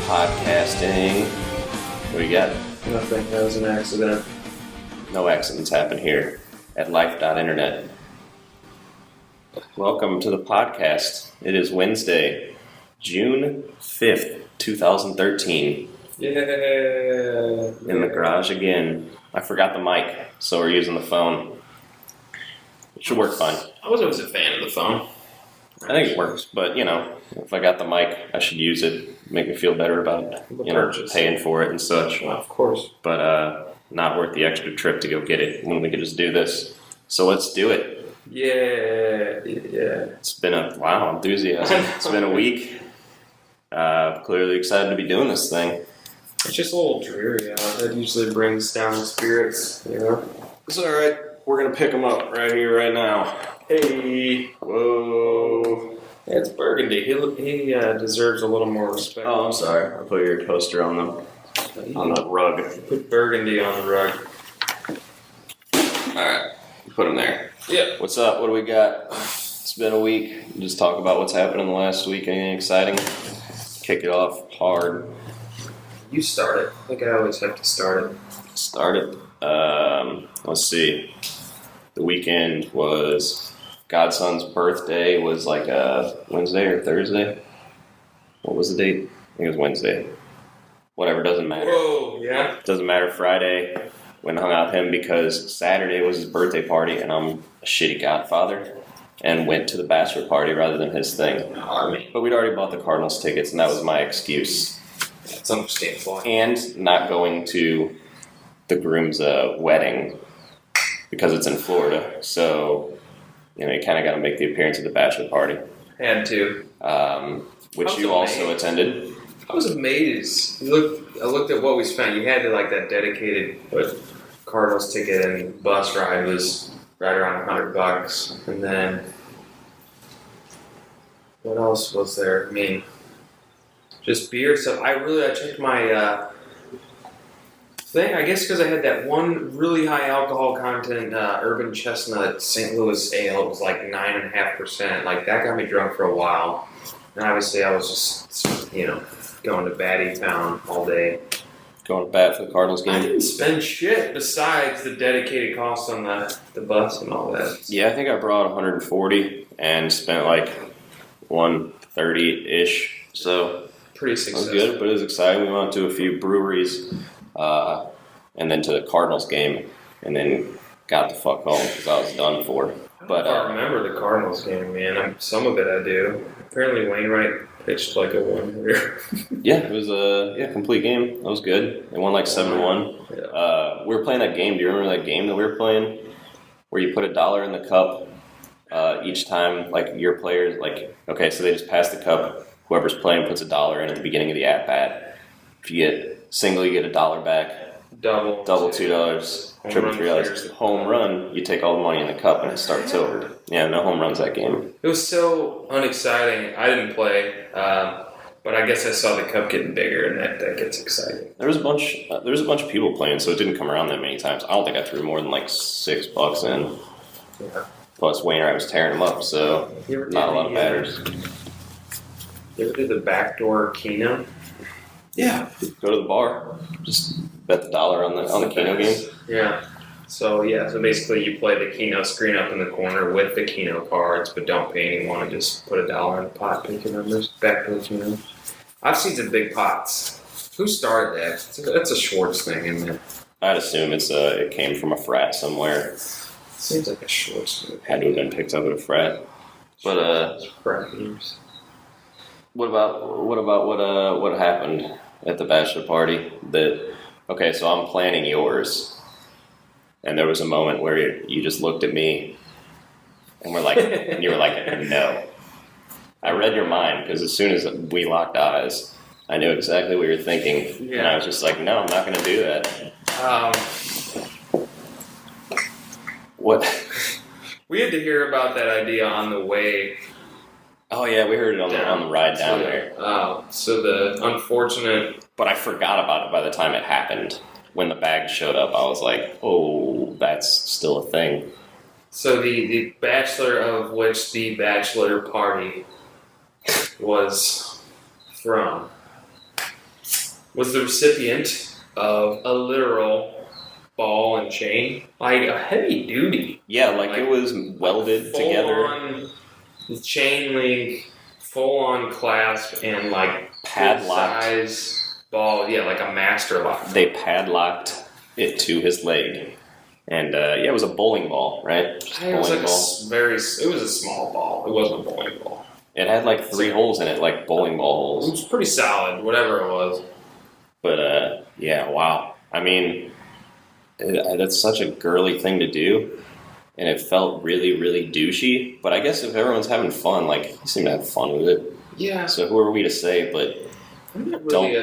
Podcasting. What do you got? Nothing. That was an accident. No accidents happen here at lifeDOTinternet. Welcome to the podcast. It is Wednesday, June 5th, 2013. Yeah. In the garage again. I forgot the mic, so we're using the phone. It should work fine. I was always a fan of the phone. I think it works, but if I got the mic, I should use it. Make me feel better about paying for it and such. Well, of course. But not worth the extra trip to go get it when we could just do this. So let's do it. Yeah. It's been enthusiasm. It's been a week. Clearly excited to be doing this thing. It's just a little dreary out. That usually brings down spirits, It's all right. We're gonna pick them up right here, right now. Hey. Whoa. Yeah, it's Burgundy. He deserves a little more respect. Oh, I'm sorry. I put your toaster on the rug. Put Burgundy on the rug. All right. Put him there. Yeah. What's up? What do we got? It's been a week. Just talk about what's happened in the last week. Anything exciting? Kick it off hard. You start it. I think I always have to start it. Start it. Let's see. The weekend was Godson's birthday. Was like a Wednesday or Thursday. What was the date? I think it was Wednesday. Whatever, doesn't matter. Whoa, yeah. Doesn't matter. Friday, went and hung out with him because Saturday was his birthday party, and I'm a shitty godfather, and went to the bachelor party rather than his thing. But we'd already bought the Cardinals tickets, and that was my excuse. That's understandable. And not going to the groom's wedding because it's in Florida. So, you kind of got to make the appearance at the bachelor party. Had to. Which you also attended. I was amazed. I looked at what we spent. You had that dedicated Cardinals ticket and bus ride was right around $100. And then what else was there? I mean, just beer stuff. I checked my thing. I guess because I had that one really high alcohol content Urban Chestnut St. Louis ale. It was like 9.5%. Like that got me drunk for a while. And obviously I was just going to Batty Town all day. Going to bat for the Cardinals game? I didn't spend shit besides the dedicated cost on the bus and all that. Yeah, I think I brought 140 and spent like 130-ish. So pretty successful. It was good, but it was exciting. We went to a few breweries and then to the Cardinals game and then got the fuck home because I was done for. But I remember the Cardinals game, man. Some of it I do. Apparently Wainwright pitched like a one-hitter. Yeah, it was a complete game. That was good. They won like 7-1. Yeah. We were playing that game. Do you remember that game that we were playing where you put $1 in the cup each time, like your players, so they just pass the cup. Whoever's playing puts $1 in at the beginning of the at-bat. If you get single, you get $1 back. Double $2. Triple $3. Home run, you take all the money in the cup and it starts over. Yeah, no home runs that game. It was so unexciting. I didn't play, but I guess I saw the cup getting bigger, and that gets exciting. There was a bunch of people playing, so it didn't come around that many times. I don't think I threw more than like $6 in. Yeah. Plus, Wainwright was tearing them up, so not a lot of batters. You ever did the backdoor Keno? Yeah. Go to the bar. Just bet the $1 on the Keno game. Yeah. So basically you play the Keno screen up in the corner with the Keno cards, but don't pay anyone and just put $1 in the pot, pick your numbers, backdoor Keno. I've seen some big pots. Who started that? That's a Schwartz thing, isn't it? I'd assume it came from a frat somewhere. Seems like a Schwartz move. Had to have been picked up at a frat. But frat games. What about what happened at the bachelor party? So I'm planning yours. And there was a moment where you just looked at me and you were like, no. I read your mind because as soon as we locked eyes, I knew exactly what you were thinking. Yeah. And I was just like, no, I'm not going to do that. What? We had to hear about that idea on the way. Oh, yeah, we heard it on the ride down there. So the unfortunate... But I forgot about it by the time it happened. When the bag showed up, I was like, oh, that's still a thing. So the bachelor of which the bachelor party was from was the recipient of a literal ball and chain, like a heavy duty. Yeah, like it was welded together. On chain link, full on clasp, and like padlocked size ball. Yeah, like a master lock. They padlocked it to his leg. And it was a bowling ball, right? It was like it was a small ball. It wasn't a bowling ball. It had like 3 holes in it, like bowling ball holes. It was pretty solid, whatever it was. But yeah, wow. I mean, that's such a girly thing to do, and it felt really, really douchey. But I guess if everyone's having fun, like you seem to have fun with it. Yeah. So who are we to say? But I'm not really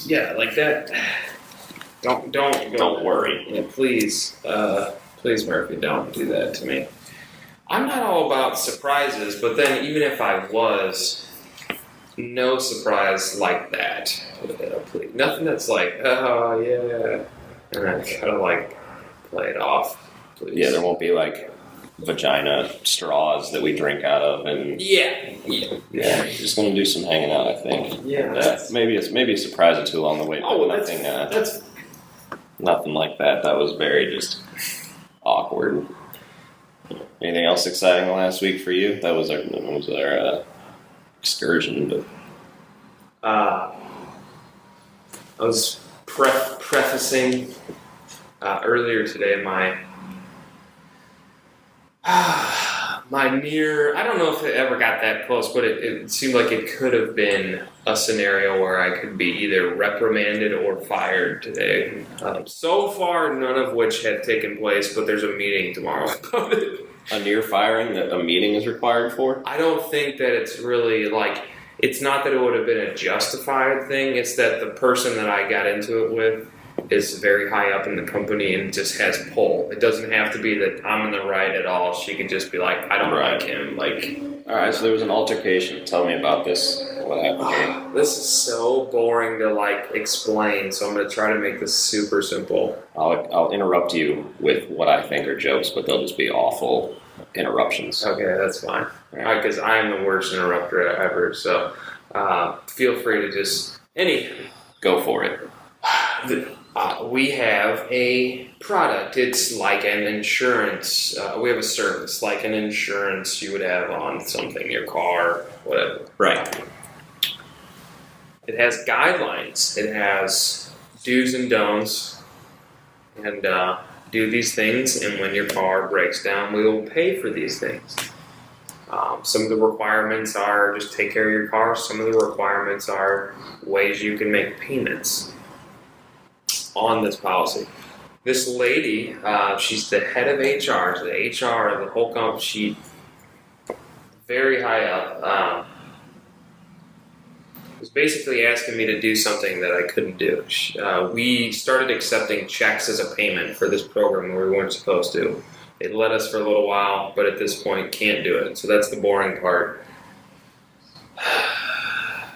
yeah, like that. Don't worry. Yeah, please, Murphy, don't do that to me. I'm not all about surprises, but then even if I was, no surprise like that. Please. Nothing that's like, oh yeah, and I kind of like play it off. Please. Yeah, there won't be like vagina straws that we drink out of, and yeah, just gonna do some hanging out, I think. Yeah, maybe a surprise or two along the way, but nothing. That's nothing like that. That was very just awkward. Anything else exciting last week for you? That was our excursion, but I was prefacing earlier today my near, I don't know if it ever got that close, but it seemed like it could have been a scenario where I could be either reprimanded or fired today. So far, none of which had taken place, but there's a meeting tomorrow about it. A near firing that a meeting is required for? I don't think that it's really like, it's not that it would have been a justified thing, it's that the person that I got into it with is very high up in the company and just has pull. It doesn't have to be that I'm in the right at all. She could just be like, I don't like him. Like, all right, so there was an altercation. Tell me about this. What happened? This is so boring to like explain, so I'm going to try to make this super simple. I'll interrupt you with what I think are jokes, but they'll just be awful interruptions. Okay, that's fine. Because I am the worst interrupter ever, so feel free to just... Go for it. We have a product. It's like an insurance. We have a service, like an insurance you would have on something, your car, whatever. Right. It has guidelines. It has do's and don'ts. And do these things, and when your car breaks down, we will pay for these things. Some of the requirements are just take care of your car. Some of the requirements are ways you can make payments on this policy. This lady, she's the head of HR, the HR of the whole company. She very high up. Was basically asking me to do something that I couldn't do. We started accepting checks as a payment for this program where we weren't supposed to. It let us for a little while, but at this point can't do it. So that's the boring part.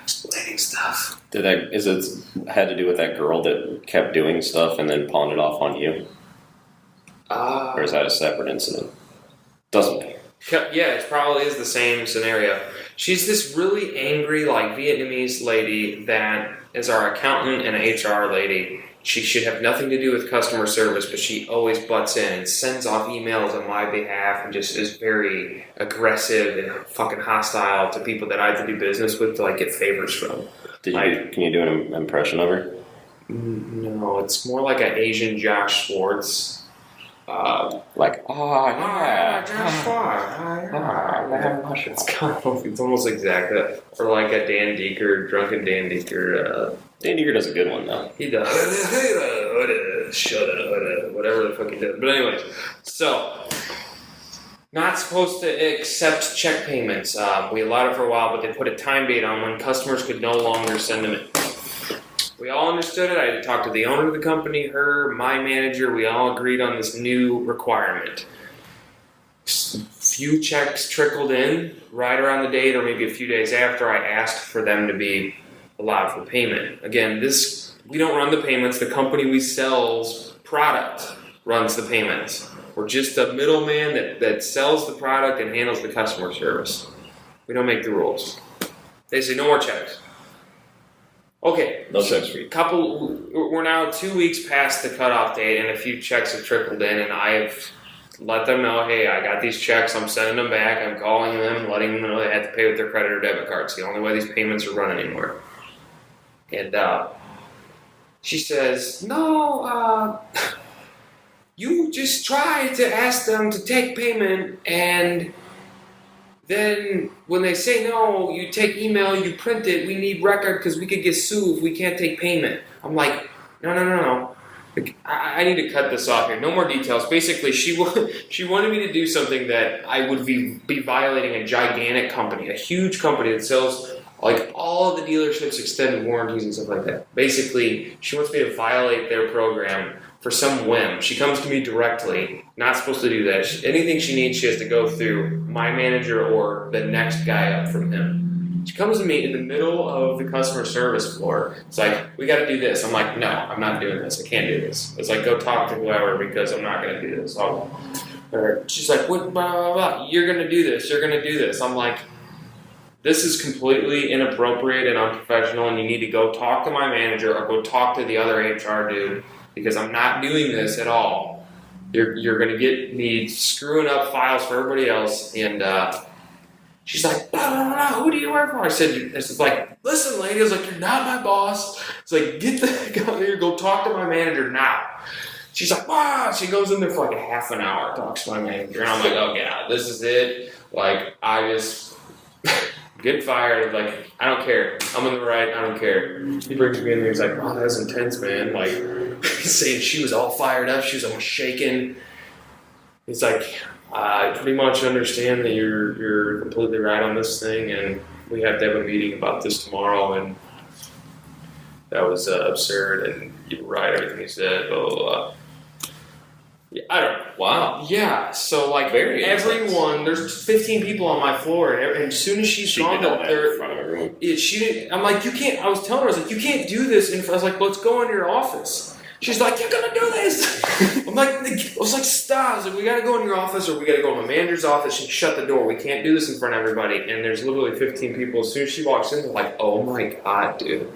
Explaining stuff. Is it had to do with that girl that kept doing stuff and then pawned it off on you? Or is that a separate incident? Doesn't matter. Yeah, it probably is the same scenario. She's this really angry, like Vietnamese lady that is our accountant and HR lady. She should have nothing to do with customer service, but she always butts in and sends off emails on my behalf and just is very aggressive and fucking hostile to people that I have to do business with to like get favors from. Can you do an impression of her? No, it's more like an Asian Josh Schwartz. Josh Schwartz. It's almost exact. Or like a Dan Deeker, drunken Dan Deeker. Dan Deeker does a good one, though. He does. Shut up. Whatever the fuck he does. But anyways, so... Not supposed to accept check payments. We allowed it for a while, but they put a time date on when customers could no longer send them in. We all understood it. I had to talk to the owner of the company, her, my manager. We all agreed on this new requirement. Few checks trickled in right around the date or maybe a few days after I asked for them to be allowed for payment. Again, we don't run the payments. The company we sell's product runs the payments. We're just a middleman that sells the product and handles the customer service. We don't make the rules. They say no more checks. Okay. No checks for you. We're now 2 weeks past the cutoff date, and a few checks have trickled in, and I've let them know, hey, I got these checks, I'm sending them back, I'm calling them, letting them know they have to pay with their credit or debit card. It's the only way these payments are running anymore. And she says, no, you just try to ask them to take payment, and then when they say no, you take email, you print it, we need record because we could get sued if we can't take payment. I'm like, no. I need to cut this off here. No more details. Basically, she wanted me to do something that I would be violating a gigantic company, a huge company that sells like all of the dealerships extended warranties and stuff like that. Basically, she wants me to violate their program for some whim. She comes to me directly, not supposed to do that. Anything she needs, she has to go through my manager or the next guy up from him. She comes to me in the middle of the customer service floor. It's like, we got to do this. I'm like, no, I'm not doing this. I can't do this. It's like, go talk to whoever because I'm not going to do this. She's like, what, blah, blah, blah. You're going to do this. You're going to do this. I'm like, this is completely inappropriate and unprofessional, and you need to go talk to my manager or go talk to the other HR dude because I'm not doing this at all. You're going to get me screwing up files for everybody else, and she's like, blah, blah, blah, who do you work for? I said, it's like, listen, lady, I was like, you're not my boss. It's like, get the heck out of here, go talk to my manager now. She's like, wow. She goes in there for like a half an hour, talks to my manager, and I'm like, oh yeah, this is it. Like, I just get fired. Like, I don't care. I'm in the right. I don't care. He brings me in there. He's like, wow, that's intense, man. Like, he's saying she was all fired up. She was almost shaking. He's like, I pretty much understand that you're completely right on this thing, and we have to have a meeting about this tomorrow, and that was absurd, and you're right, everything you said, blah, blah, blah. Yeah, I don't know. Wow. Yeah, so like everyone, there's 15 people on my floor, and as soon as she's gone up there, in front of everyone. she didn't. I'm like, you can't. I was telling her, I was like, you can't do this. I was like, let's go in your office. She's like, you're gonna do this. I'm like, I was like, stop. I was like, we gotta go in your office, or we gotta go in my manager's office. She shut the door. We can't do this in front of everybody. And there's literally 15 people. As soon as she walks in, they're like, oh my god, dude.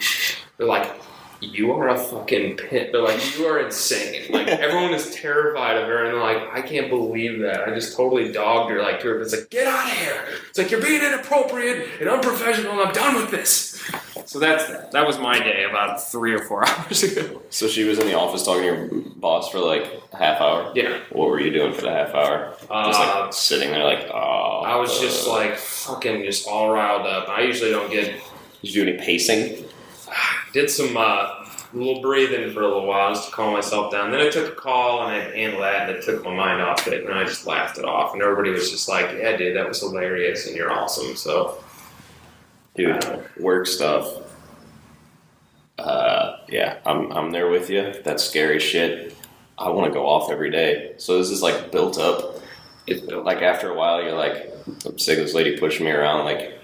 They're like, you are a fucking pit. They're like, you are insane. Like, everyone is terrified of her, and they're like, I can't believe that. I just totally dogged her. Like, to her. It's like, get out of here. It's like, you're being inappropriate and unprofessional, and I'm done with this. So that was my day about 3 or 4 hours ago. So she was in the office talking to your boss for like a half hour? Yeah. What were you doing for the half hour? Just like sitting there like, oh. I was just like fucking just all riled up. I usually don't get... Did you do any pacing? Did some little breathing for a little while just to calm myself down. Then I took a call and I handled that, and it took my mind off it, and I just laughed it off. And everybody was just like, yeah, dude, that was hilarious, and you're awesome. So... Dude, work stuff. Yeah, I'm there with you. That's scary shit. I want to go off every day. So this is like built up. Like after a while, you're like, I'm sick of this lady pushing me around like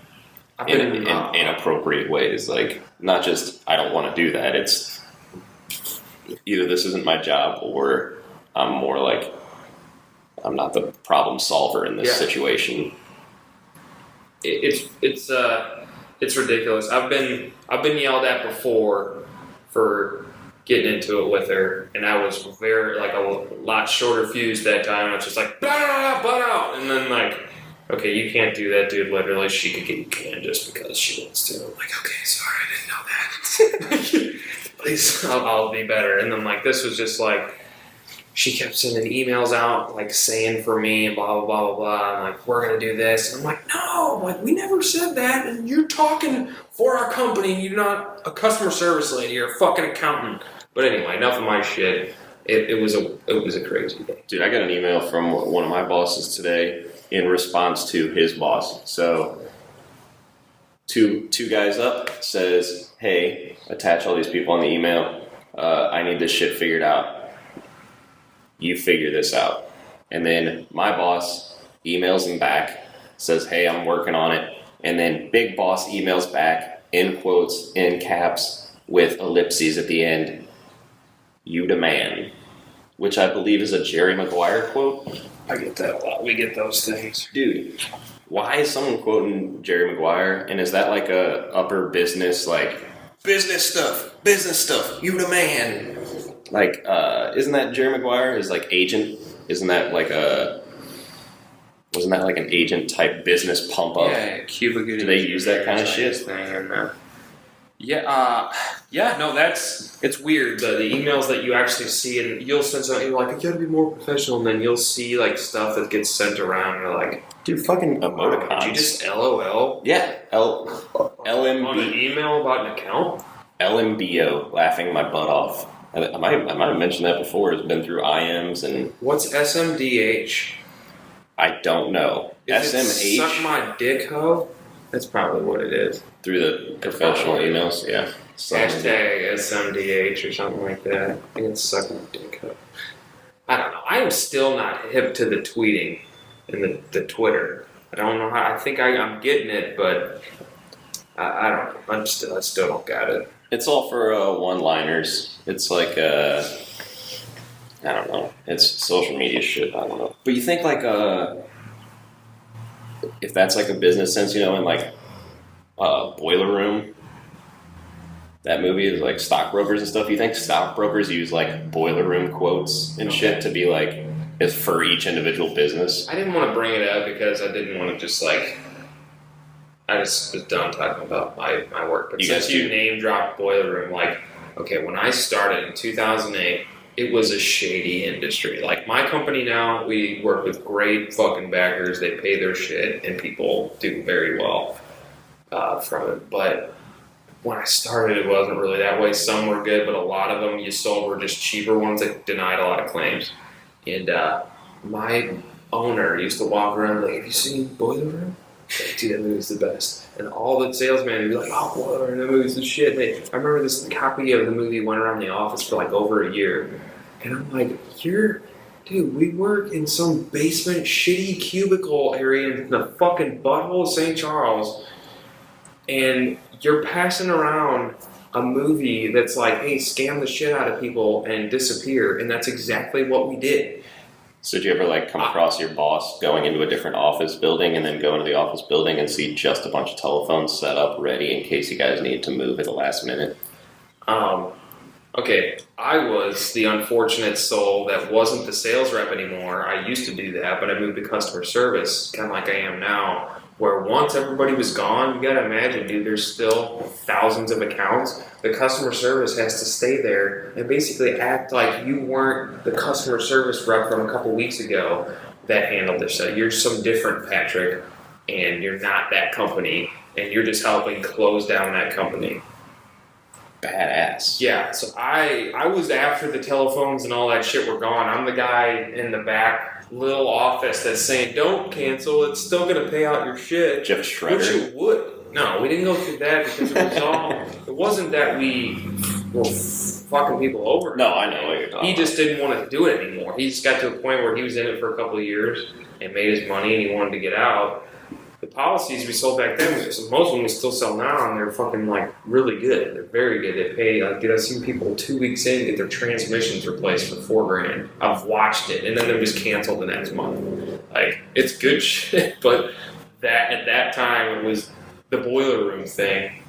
in inappropriate ways. Like, not just I don't want to do that. It's either this isn't my job, or I'm more like I'm not the problem solver in this situation. It's ridiculous. I've been yelled at before for getting into it with her, and I was very like a lot shorter fused that time. I was just like, butt out, and then like, okay, you can't do that, dude. Literally, she could get you canned just because she wants to. I'm like, okay, sorry, I didn't know that. Please, I'll be better. And then like this was just like, she kept sending emails out, like, saying for me, and blah, blah, blah, blah, blah, and, like, we're going to do this. And I'm like, no, like, we never said that, and you're talking for our company, you're not a customer service lady, you're a fucking accountant. But anyway, enough of my shit. It was a crazy day. Dude, I got an email from one of my bosses today in response to his boss. So, two guys up, says, hey, attach all these people on the email. I need this shit figured out. You figure this out. And then my boss emails him back, says, hey, I'm working on it. And then big boss emails back, in quotes, in caps, with ellipses at the end, you demand. Which I believe is a Jerry Maguire quote. I get that a lot. We get those things. Dude, why is someone quoting Jerry Maguire? And is that like a upper business, like, business stuff. You the man. Like, isn't that Jerry Maguire? His like agent? Isn't that like wasn't that like an agent type business pump up? Yeah, Cuba Gooding. Do they use that kind of shit? Thing and, no, it's weird. The emails that you actually see, and you'll send something you're like, you gotta be more professional, and then you'll see like stuff that gets sent around, and you're like, dude, fucking emoticons. Did you just LOL? Yeah, LMB. On an email about an account? LMBO, laughing my butt off. I might have mentioned that before. It's been through IMs and... What's SMDH? I don't know. SMH? Suck my dick hoe? That's probably what it is. Through the professional emails, yeah. Hashtag SMDH or something like that. I think it's suck my dick hoe. I don't know. I am still not hip to the tweeting and the Twitter. I don't know how. I think I'm getting it, but I don't know. I still don't got it. It's all for one-liners. It's like, I don't know. It's social media shit. I don't know. But you think like, if that's like a business sense, in like Boiler Room, that movie is like stockbrokers and stuff. You think stockbrokers use like Boiler Room quotes and shit to be like, is for each individual business? I didn't want to bring it up because I didn't want to just like, I just was done talking about my work. But since you name dropped Boiler Room, like, okay, when I started in 2008, it was a shady industry. Like, my company now, we work with great fucking backers. They pay their shit, and people do very well from it. But when I started, it wasn't really that way. Some were good, but a lot of them you sold were just cheaper ones that denied a lot of claims. And my owner used to walk around like, have you seen Boiler Room? Like, dude, that movie's the best. And all the salesmen would be like, oh, Boiler Room, that movie's the shit. I remember this copy of the movie went around the office for like over a year. And I'm like, dude, we work in some basement shitty cubicle area in the fucking butthole of St. Charles. And you're passing around a movie that's like, hey, scam the shit out of people and disappear. And that's exactly what we did. So did you ever like come across your boss going into a different office building and then go into the office building and see just a bunch of telephones set up ready in case you guys need to move at the last minute? Okay, I was the unfortunate soul that wasn't the sales rep anymore. I used to do that, but I moved to customer service, kind of like I am now, where once everybody was gone, you gotta imagine, dude, there's still thousands of accounts. The customer service has to stay there and basically act like you weren't the customer service rep from a couple weeks ago that handled this. So you're some different Patrick, and you're not that company, and you're just helping close down that company. Badass. Yeah, so I was after the telephones and all that shit were gone. I'm the guy in the back little office that's saying, don't cancel, it's still going to pay out your shit. Jeff Shredder. Which it would. No, we didn't go through that because it was all, it wasn't that we were fucking people over. No, I know what you're talking about. He just didn't want to do it anymore. He just got to a point where he was in it for a couple of years and made his money and he wanted to get out. The policies we sold back then, most of them we still sell now, and they're fucking like really good. They're very good. They pay like, dude, I've seen people 2 weeks in get their transmissions replaced for $4,000. I've watched it, and then they're just canceled the next month. Like, it's good shit, but that at that time it was the Boiler Room thing.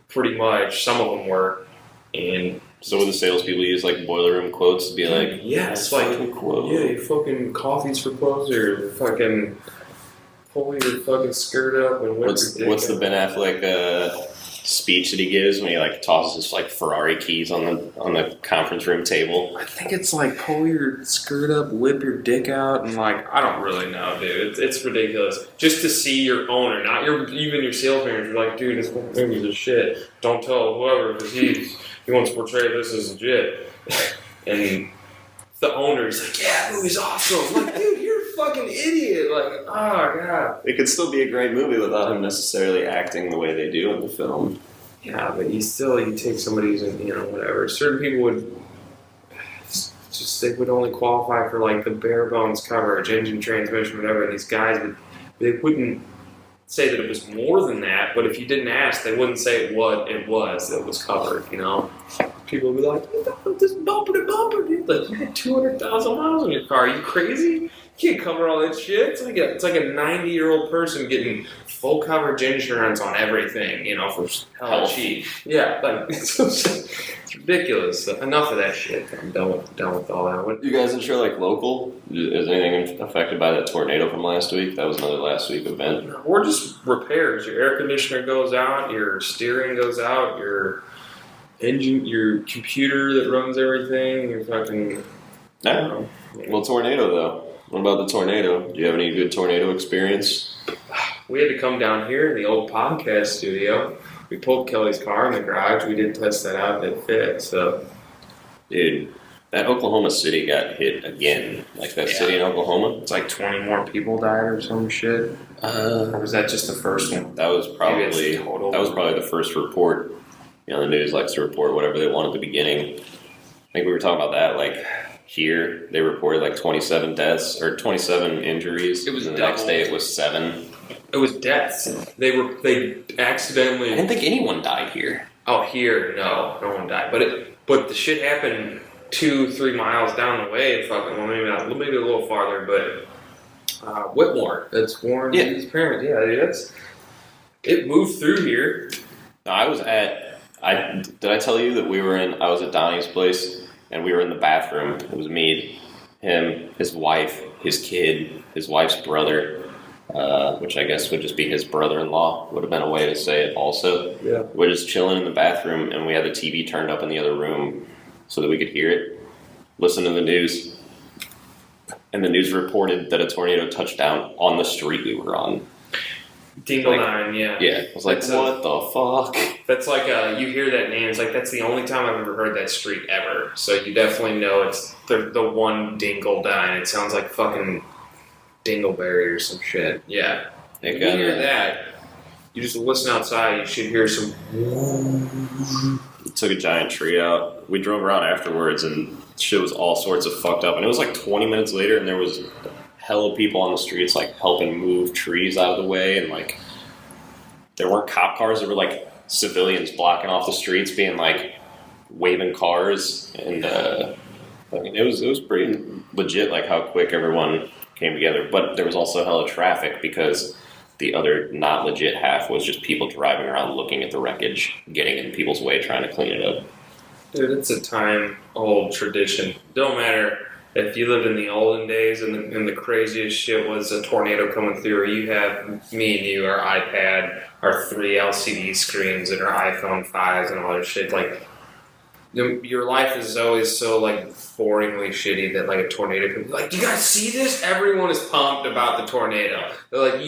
Pretty much, some of them were, and so would the salespeople use like Boiler Room quotes to be like, yes, like quote. Yeah, your fucking coffee's for closer, fucking. Pull your fucking skirt up and what's the Ben Affleck speech that he gives when he like tosses his like Ferrari keys on the conference room table? I think it's like pull your skirt up, whip your dick out, and like I don't really know, dude. It's ridiculous. Just to see your owner, not even your sales manager, like, dude, this movie's a shit. Don't tell whoever because he wants to portray this as legit. And the owner's like, yeah, that movie's awesome. I'm like, dude, you're a fucking idiot. Like, oh, God. It could still be a great movie without him necessarily acting the way they do in the film. Yeah, but you take somebody who's, whatever. Certain people would they would only qualify for, like, the bare bones coverage, engine, transmission, whatever. These guys, they wouldn't say that it was more than that, but if you didn't ask, they wouldn't say what it was that was covered, People would be like, you got this bumper to bumper, dude. Like, you had 200,000 miles on your car. Are you crazy? can't cover all that shit. It's like a 90-year-old person getting full coverage insurance on everything, for hella cheap. Yeah, like it's ridiculous. Enough of that shit. I'm done with all that. You guys insure like local? Is anything affected by that tornado from last week? That was another last week event. Or just repairs. Your air conditioner goes out, your steering goes out, your engine, your computer that runs everything, your fucking. Yeah. Well, tornado though. What about the tornado? Do you have any good tornado experience? We had to come down here in the old podcast studio. We pulled Kelly's car in the garage. We did test that out. It fit. So, dude, that Oklahoma City got hit again. Like that city in Oklahoma. It's like 20 more people died or some shit. Or was that just the first one? That was probably the first report. The news likes to report whatever they want at the beginning. I think we were talking about that. Like here, they reported like 27 deaths or 27 injuries. It was and the next day it was 7. It was deaths. They accidentally. I didn't think anyone died here. Oh, here, no one died. But the shit happened 2-3 miles down the way. Fucking, maybe a little farther. But Whitmore, that's Warren's parents. Yeah, dude, it moved through here. No, I was at. Did I tell you that I was at Donnie's place and we were in the bathroom. It was me, him, his wife, his kid, his wife's brother. Which I guess would just be his brother-in-law, would have been a way to say it also. Yeah. We're just chilling in the bathroom, and we had the TV turned up in the other room so that we could hear it, listen to the news. And the news reported that a tornado touched down on the street we were on. Dingle Nine, yeah. Yeah, I was like, what the fuck? That's like, you hear that name, it's like, that's the only time I've ever heard that street ever. So you definitely know it's the one Dingle Nine. It sounds like fucking Dingleberry or some shit. Yeah. If you hear that, you just listen outside, you should hear some. It took a giant tree out. We drove around afterwards and shit was all sorts of fucked up. And it was like 20 minutes later and there was hella people on the streets like helping move trees out of the way, and like there weren't cop cars, there were like civilians blocking off the streets being like waving cars, and it was pretty legit like how quick everyone came together. But there was also hella traffic because the other not legit half was just people driving around looking at the wreckage, getting in people's way, trying to clean it up. Dude, it's a time-old tradition. Don't matter if you lived in the olden days and the craziest shit was a tornado coming through, or you have me and you, our iPad, our 3 LCD screens, and our iPhone 5s and all that shit. Like, your life is always so like boringly shitty that like a tornado can be like, do you guys see this? Everyone is pumped about the tornado. They're like,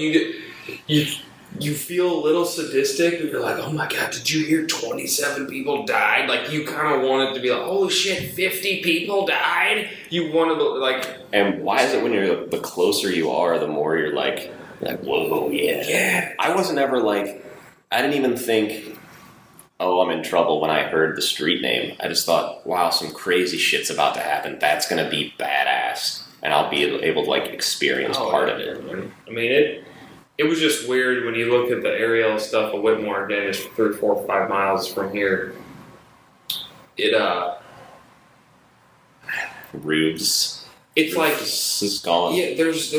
you feel a little sadistic. You're like, oh my god, did you hear 27 people died? Like, you kind of want it to be like, holy shit, 50 people died. You want to like. And why is it when you're the closer you are, the more you're like whoa, yeah. I wasn't ever like, I didn't even think, oh, I'm in trouble when I heard the street name. I just thought, wow, some crazy shit's about to happen. That's going to be badass. And I'll be able to, like, experience part of it. I mean, it was just weird when you look at the aerial stuff of Whitmore, again, it's 3, 4, 5 miles from here. Roofs. It's like this is gone. Yeah, there's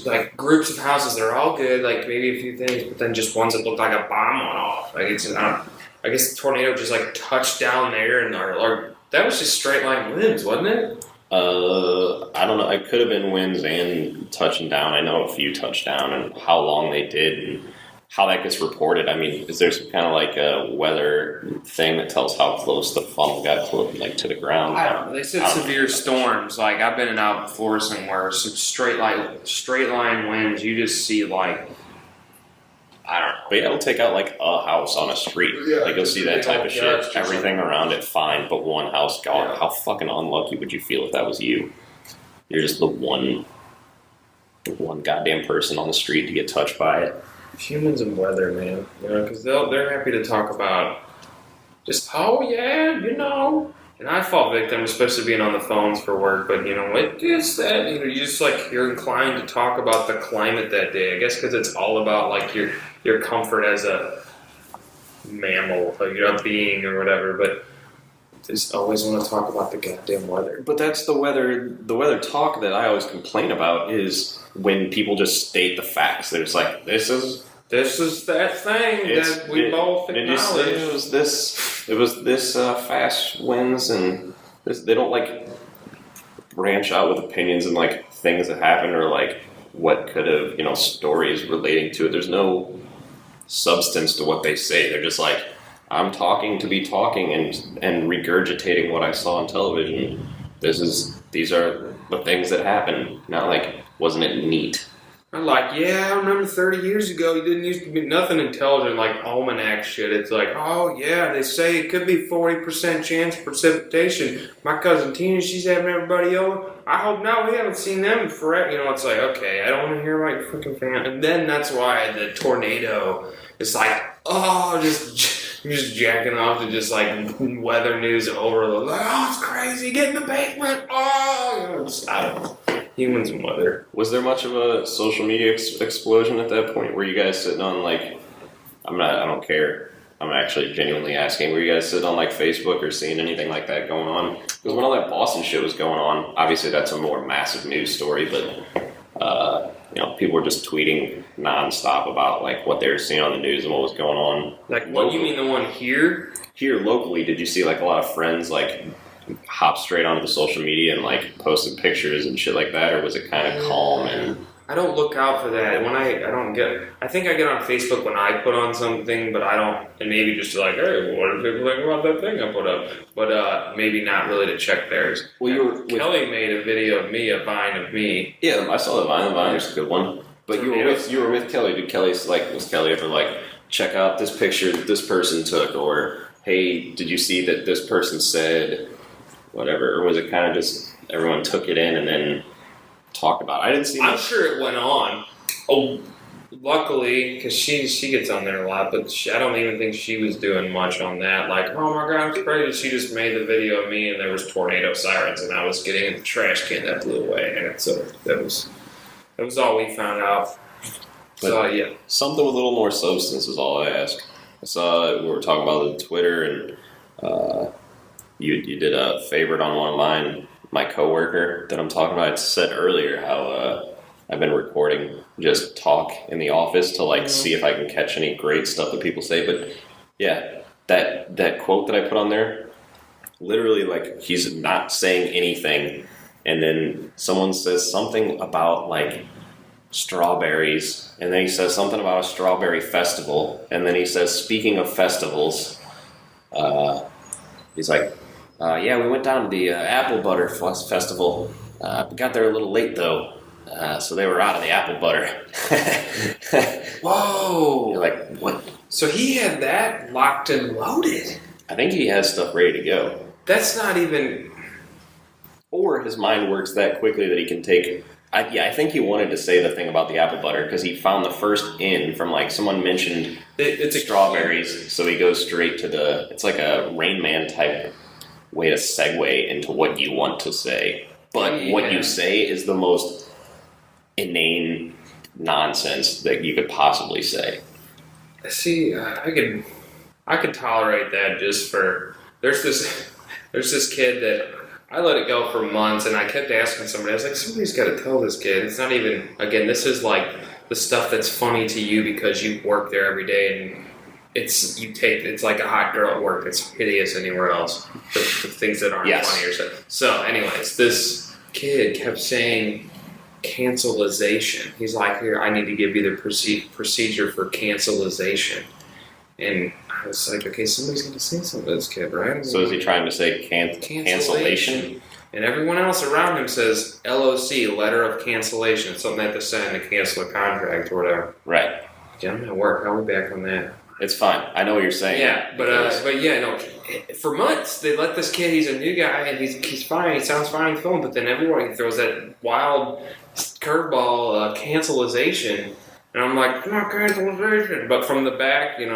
like groups of houses that are all good, like maybe a few things, but then just ones that look like a bomb went off. Like it's not. I guess the tornado just like touched down there, and or that was just straight line winds, wasn't it? I don't know. It could have been winds and touching down. I know a few touched down, and how long they did, and how that gets reported. I mean, is there some kind of like a weather thing that tells how close the funnel got like to the ground? I don't know. They said severe storms. Like I've been out before somewhere, some straight line winds. You just see like, I don't know. But yeah, it'll take out like a house on a street. Yeah, like you'll see that type of shit. Everything around it fine, but one house gone. Yeah. How fucking unlucky would you feel if that was you? You're just the one goddamn person on the street to get touched by it. Humans and weather, man. You know, because they're happy to talk about just, oh yeah, you know. And I fall victim, especially being on the phones for work. But you know, it is that you just like you're inclined to talk about the climate that day. I guess because it's all about like your comfort as a mammal, like you're a being or whatever. But just always want to talk about the goddamn weather. But that's the weather talk that I always complain about is when people just state the facts. They're just like, this is that thing that we both acknowledge. It was this fast winds and this. They don't like branch out with opinions and like things that happened or like what could have stories relating to it. There's no substance to what they say. They're just like, I'm talking to be talking and regurgitating what I saw on television. These are the things that happened. Not like, wasn't it neat? I'm like, yeah, I remember 30 years ago, you didn't used to be nothing intelligent like almanac shit. It's like, oh yeah, they say it could be 40% chance of precipitation. My cousin Tina, she's having everybody over. I hope not. We haven't seen them forever. It's like, okay, I don't want to hear my freaking fan. And then that's why the tornado is like, oh, just jacking off to just like weather news overload. Like, oh, it's crazy. Get in the basement. Oh, I don't know. Humans and weather. Was there much of a social media explosion at that point? Were you guys sitting on like, I don't care. I'm actually genuinely asking, were you guys sitting on like Facebook or seeing anything like that going on? Because when all that Boston shit was going on, obviously that's a more massive news story, but people were just tweeting nonstop about like what they were seeing on the news and what was going on. Like what, you mean the one here? Here locally, did you see like a lot of friends like hop straight onto the social media and like posted pictures and shit like that, or was it kind of calm? And I don't look out for that. When I think I get on Facebook when I put on something, but I don't, and maybe just like, hey, what do people think about that thing I put up? But maybe not really to check theirs. Well, Kelly made a video of me, a vine of me. Yeah, I saw the vine. The vine was a good one. But you were with Kelly. Was Kelly ever like, check out this picture that this person took, or hey, did you see that this person said whatever, or was it kind of just everyone took it in and then talked about it? I didn't see I'm sure it went on. Oh, luckily, because she gets on there a lot, but I don't even think she was doing much on that. Like, oh my god, it's crazy. She just made the video of me and there was tornado sirens and I was getting in the trash can that blew away. And so that was all we found out. But so yeah. Something with a little more substance is all I ask. I saw we were talking about it on Twitter and you did a favorite on one of mine. My coworker that I'm talking about said earlier how I've been recording just talk in the office to like see if I can catch any great stuff that people say. But yeah, that quote that I put on there, literally like he's not saying anything, and then someone says something about like strawberries, and then he says something about a strawberry festival, and then he says, speaking of festivals, he's like, yeah, we went down to the apple butter festival. We got there a little late though, so they were out of the apple butter. Whoa! You're like, what? So he had that locked and loaded. I think he has stuff ready to go. That's not even. Or his mind works that quickly that he can take. I think he wanted to say the thing about the apple butter because he found the first in from like someone mentioned it's strawberries, so he goes straight to it's like a Rain Man type way to segue into what you want to say. But what you say is the most inane nonsense that you could possibly say. See, I could tolerate that just for there's this kid that I let it go for months, and I kept asking somebody. I was like, somebody's got to tell this kid. It's not even again. This is like the stuff that's funny to you because you work there every day and. It's like a hot girl at work. It's hideous anywhere else. The things that aren't funny or so. So, anyways, this kid kept saying cancelization. He's like, here, I need to give you the procedure for cancelization. And I was like, okay, somebody's going to say something to this kid, right? So is he trying to say cancellation? And everyone else around him says LOC, letter of cancellation. Something they have to sign to cancel a contract or whatever. Right. Okay, I'm at work. I'll be back on that. It's fine. I know what you're saying. Yeah, but yeah, no. For months, they let this kid. He's a new guy, and he's fine. He sounds fine in film, but then everyone throws that wild curveball cancelization, and I'm like, not cancelization. But from the back, and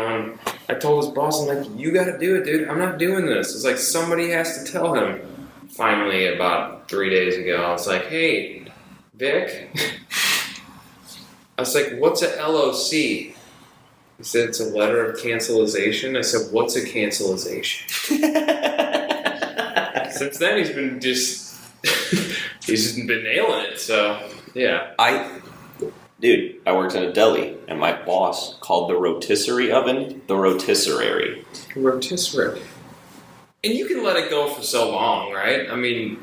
I told his boss, I'm like, you got to do it, dude. I'm not doing this. It's like somebody has to tell him. Finally, about 3 days ago, I was like, hey, Vic. I was like, what's a LOC? He said, it's a letter of cancelization. I said, what's a cancelization? since then he's been he's been nailing it. So yeah, Dude, I worked in a deli, and my boss called the rotisserie oven the rotisserie. Rotisserie. And you can let it go for so long, right? I mean...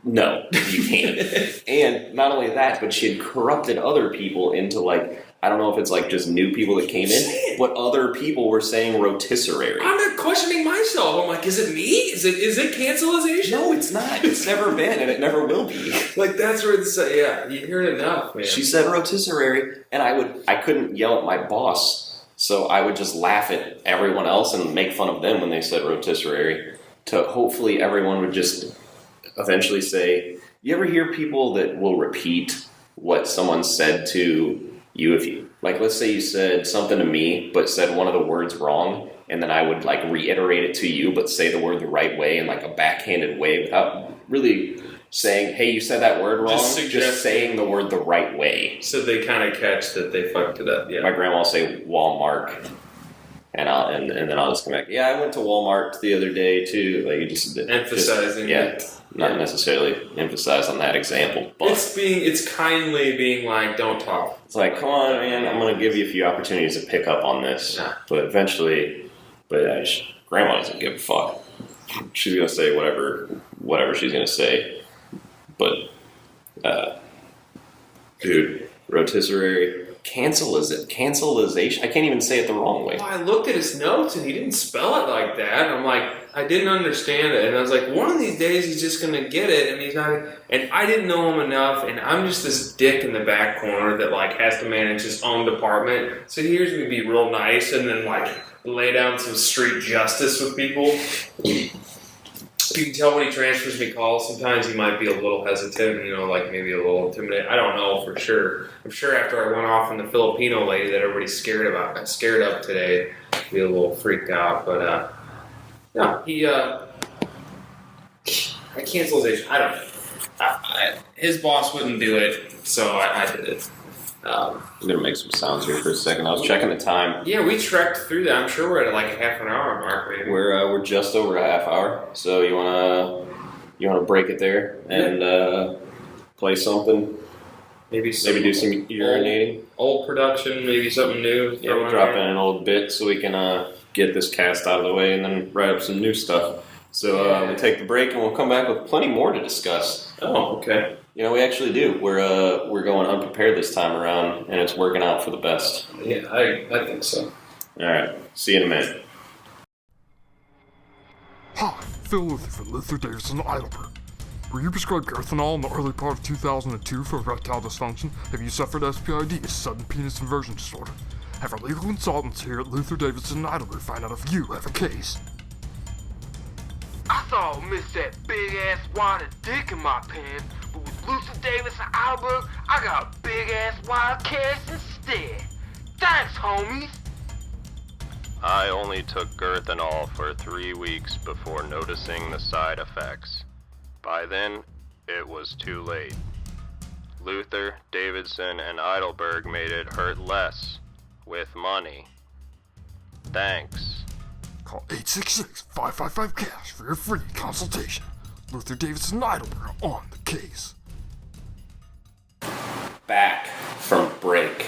No, you can't. And not only that, but she had corrupted other people into, like, I don't know if it's, like, just new people that came in, but other people were saying rotisserie. I'm not questioning myself. I'm like, is it me? Is it cancelization? No, it's not. It's never been, and it never will be. Like, that's where it's... Yeah, you hear it enough, man. She said rotisserie, and I couldn't yell at my boss, so I would just laugh at everyone else and make fun of them when they said rotisserie, to hopefully everyone would just eventually say, you ever hear people that will repeat what someone said to you? If you, like, let's say you said something to me, but said one of the words wrong, and then I would, like, reiterate it to you, but say the word the right way in, like, a backhanded way without really saying, hey, you said that word wrong, just saying the word the right way. So they kind of catch that they fucked it up, yeah. My grandma will say Walmart, and then I'll just come back, yeah, I went to Walmart the other day, too. Like, just emphasizing it. Not necessarily emphasize on that example, but it's kindly being like, don't talk. It's like, come on, man, I'm gonna give you a few opportunities to pick up on this, but eventually, grandma doesn't give a fuck. She's gonna say whatever she's gonna say, but dude, rotisserie. Cancelization. I can't even say it the wrong way. Well, I looked at his notes and he didn't spell it like that. I'm like, I didn't understand it, and I was like, one of these days he's just gonna get it, and he's not. And I didn't know him enough, and I'm just this dick in the back corner that like has to manage his own department. So he hears me be real nice, and then like lay down some street justice with people. You can tell when he transfers me calls, sometimes he might be a little hesitant, like maybe a little intimidated. I don't know for sure. I'm sure after I went off on the Filipino lady that everybody's scared of today, I'd be a little freaked out. But, no, cancelization, I don't know. His boss wouldn't do it, so I did it. I'm going to make some sounds here for a second. I was checking the time. Yeah, we trekked through that. I'm sure we're at like a half an hour mark, maybe. We're just over a half hour. So you wanna break it there and play something? Maybe do some urinating. Old production, maybe something new. Yeah, we'll drop in an old bit so we can get this cast out of the way and then write up some new stuff. So we'll take the break and we'll come back with plenty more to discuss. Oh, okay. We actually do. We're going unprepared this time around, and it's working out for the best. Yeah, I think so. All right. See you in a minute. Hi, Phil Luther from Luther Davidson Heidelberg. Were you prescribed Garthanol in the early part of 2002 for erectile dysfunction? Have you suffered SPID, sudden penis inversion disorder? Have our legal consultants here at Luther Davidson Heidelberg find out if you have a case. I thought I missed that big-ass wad of dick in my pants, but with Luther Davidson Heidelberg, I got a big-ass wad of cash instead. Thanks, homies! I only took Garthanol for 3 weeks before noticing the side effects. By then, it was too late. Luther, Davidson, and Heidelberg made it hurt less, with money. Thanks. Call 866-555-CASH for your free consultation. Luther Davidson Heidelberg on the case. Back from break.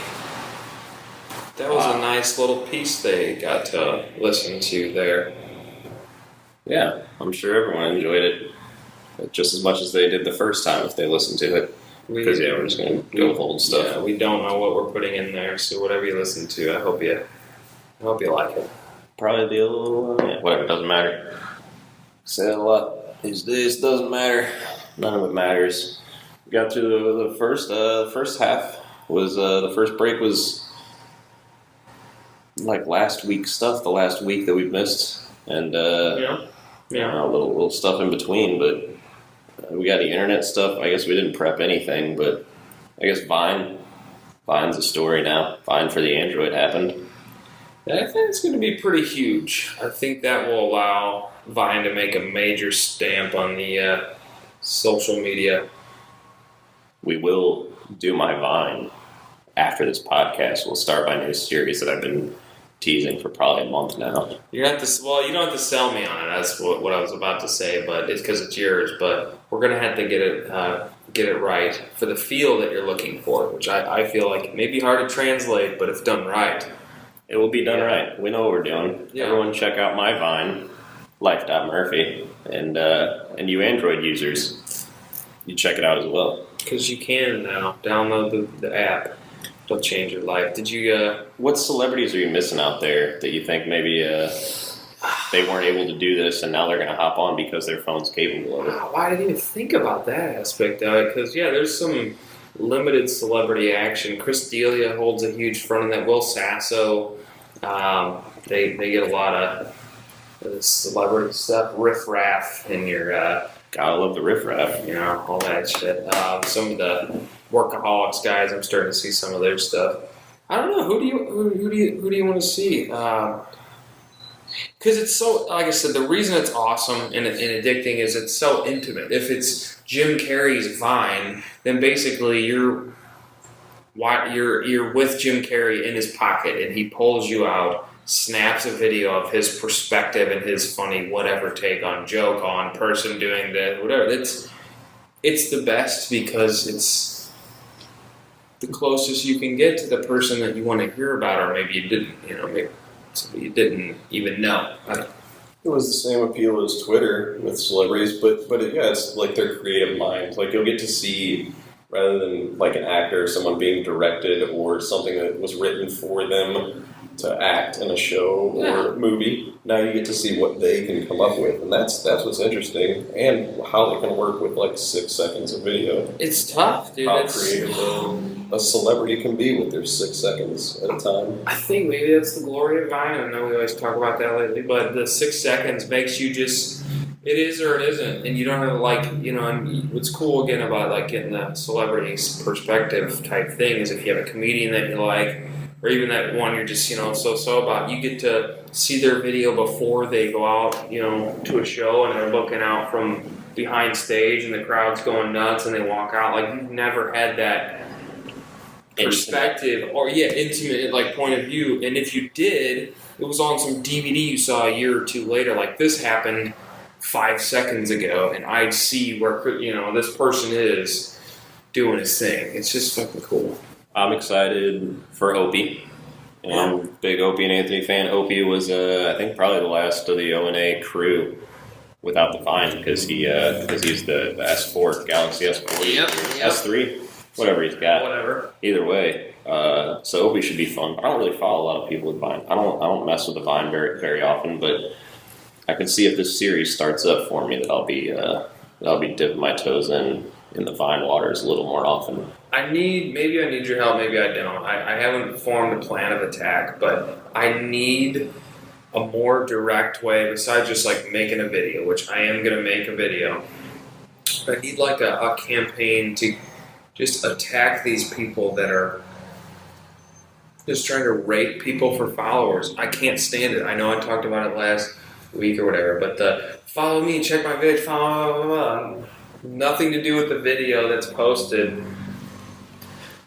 That was a nice little piece they got to listen to there. Yeah, I'm sure everyone enjoyed it just as much as they did the first time if they listened to it. Because we're just going to go with old stuff. Yeah, we don't know what we're putting in there, so whatever you listen to, I hope you like it. Probably be a little, whatever, doesn't matter. Say that a lot these days, doesn't matter. None of it matters. We got through the first half was, the first break was like last week's stuff, the last week that we missed. And, a little stuff in between, but we got the internet stuff. I guess we didn't prep anything, but I guess Vine's a story now. Vine for the Android happened. I think it's going to be pretty huge. I think that will allow Vine to make a major stamp on the social media. We will do my Vine after this podcast. We'll start my new series that I've been teasing for probably a month now. You don't have to sell me on it. That's what I was about to say, but it's because it's yours. But we're gonna have to get it right for the feel that you're looking for, which I feel like it may be hard to translate, but if done right, it will be done right. We know what we're doing. Yeah. Everyone, check out my Vine, life.Murphy, and you Android users, you check it out as well. Because you can now download the app. It'll change your life. Did you? What celebrities are you missing out there that you think maybe they weren't able to do this and now they're going to hop on because their phone's capable of it? Wow, I didn't even think about that aspect of it. Because there's some limited celebrity action. Chris D'Elia holds a huge front in that. Will Sasso, they get a lot of celebrity stuff. Riff Raff in your. Gotta love the Riff Raff. All that shit. Some of the Workaholics guys, I'm starting to see some of their stuff. I don't know. Who do you want to see? Because it's so, like I said, the reason it's awesome and addicting is it's so intimate. If it's Jim Carrey's Vine, then basically you're with Jim Carrey in his pocket, and he pulls you out, snaps a video of his perspective and his funny whatever take on joke on person doing that, whatever. It's the best because it's the closest you can get to the person that you want to hear about, or maybe you didn't, maybe somebody you didn't even know. It was the same appeal as Twitter with celebrities, but it's like their creative minds. Like, you'll get to see, rather than like an actor or someone being directed or something that was written for them to act in a show or movie, now you get to see what they can come up with, and that's what's interesting, and how they can work with like 6 seconds of video. It's tough, dude. How creative a celebrity can be with their 6 seconds at a time. I think maybe that's the glory of Vine. I know we always talk about that lately, but the 6 seconds makes you just, it is or it isn't, and you don't have to and what's cool again about like getting the celebrity's perspective type thing is if you have a comedian that you like, or even that one you're just, so about, you get to see their video before they go out, to a show, and they're looking out from behind stage and the crowd's going nuts and they walk out. Like, you've never had that perspective or, intimate, like, point of view. And if you did, it was on some DVD you saw a year or two later. Like, this happened 5 seconds ago, and I'd see where, this person is doing his thing. It's just fucking cool. I'm excited for Opie. I'm a big Opie and Anthony fan. Opie was, I think, probably the last of the O&A crew without the Vine because he's the S4, Galaxy S4, Yep. S3, whatever he's got. Whatever. Either way, so Opie should be fun. I don't really follow a lot of people with Vine. I don't mess with the Vine very very often, but I can see if this series starts up for me that I'll be dipping my toes in the Vine waters a little more often. Maybe I need your help, maybe I don't. I haven't formed a plan of attack, but I need a more direct way, besides just like making a video, which I am going to make a video. I need like a campaign to just attack these people that are just trying to rate people for followers. I can't stand it. I know I talked about it last week or whatever, but the follow me, check my vid, follow, nothing to do with the video that's posted.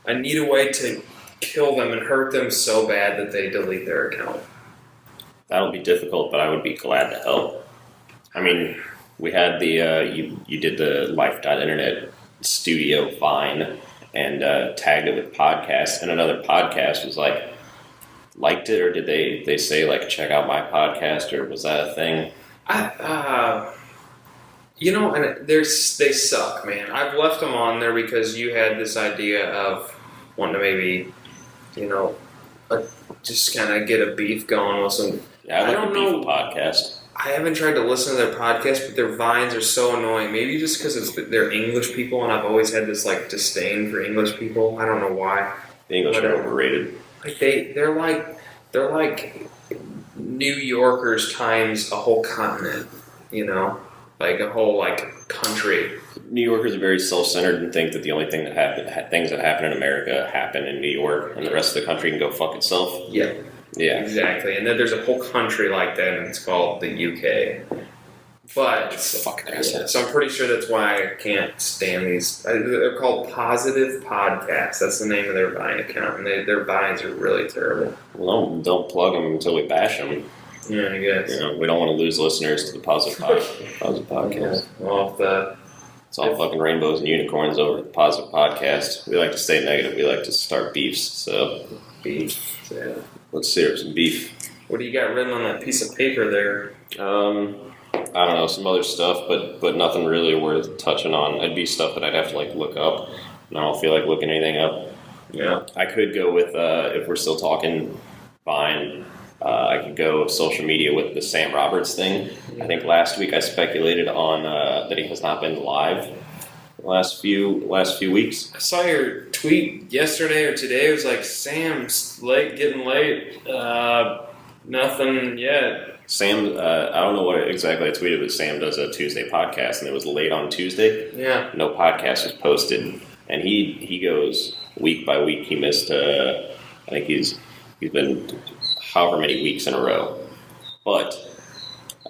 I need a way to kill them and hurt them so bad that they delete their account. That'll be difficult, but I would be glad to help. I mean, we had the you did the life.Internet studio Vine and tagged it with podcasts, and another podcast was liked it, or did they say like check out my podcast, or was that a thing? And they suck, man. I've left them on there because you had this idea of wanting to maybe, just kind of get a beef going with some. Yeah, I don't know podcast. I haven't tried to listen to their podcast, but their Vines are so annoying. Maybe just because they're English people, and I've always had this like disdain for English people. I don't know why. The English are overrated. Like they're like New Yorkers times a whole continent. Like a whole country. New Yorkers are very self-centered and think that the only thing things that happen in America happen in New York, and the rest of the country can go fuck itself. Yeah, exactly. And then there's a whole country like that, and it's called the UK. But Fucking yeah, assholes. so I'm pretty sure that's why I can't stand these. They're called Positive Podcasts. That's the name of their Vine account, and their Vines are really terrible. Well, don't plug them until we bash them. Yeah, I guess. You know, we don't want to lose listeners to the Positive Podcast. Well, It's all fucking rainbows and unicorns over at the Positive Podcast. We like to stay negative. We like to start beefs. So beef. Yeah. let's see some beef. What do you got written on that piece of paper there? I don't know, some other stuff, but nothing really worth touching on. It'd be stuff that I'd have to like look up, and I don't feel like looking anything up. Yeah. I could go with if we're still talking Vine. I could go social media with the Sam Roberts thing. I think last week I speculated on that he has not been live the last few weeks. I saw your tweet yesterday or today. It was like, Sam's getting late. Nothing yet. Sam, I don't know what exactly I tweeted, but Sam does a Tuesday podcast, and it was late on Tuesday. Yeah. No podcast was posted, and he goes week by week. He missed. I think he's been however many weeks in a row. But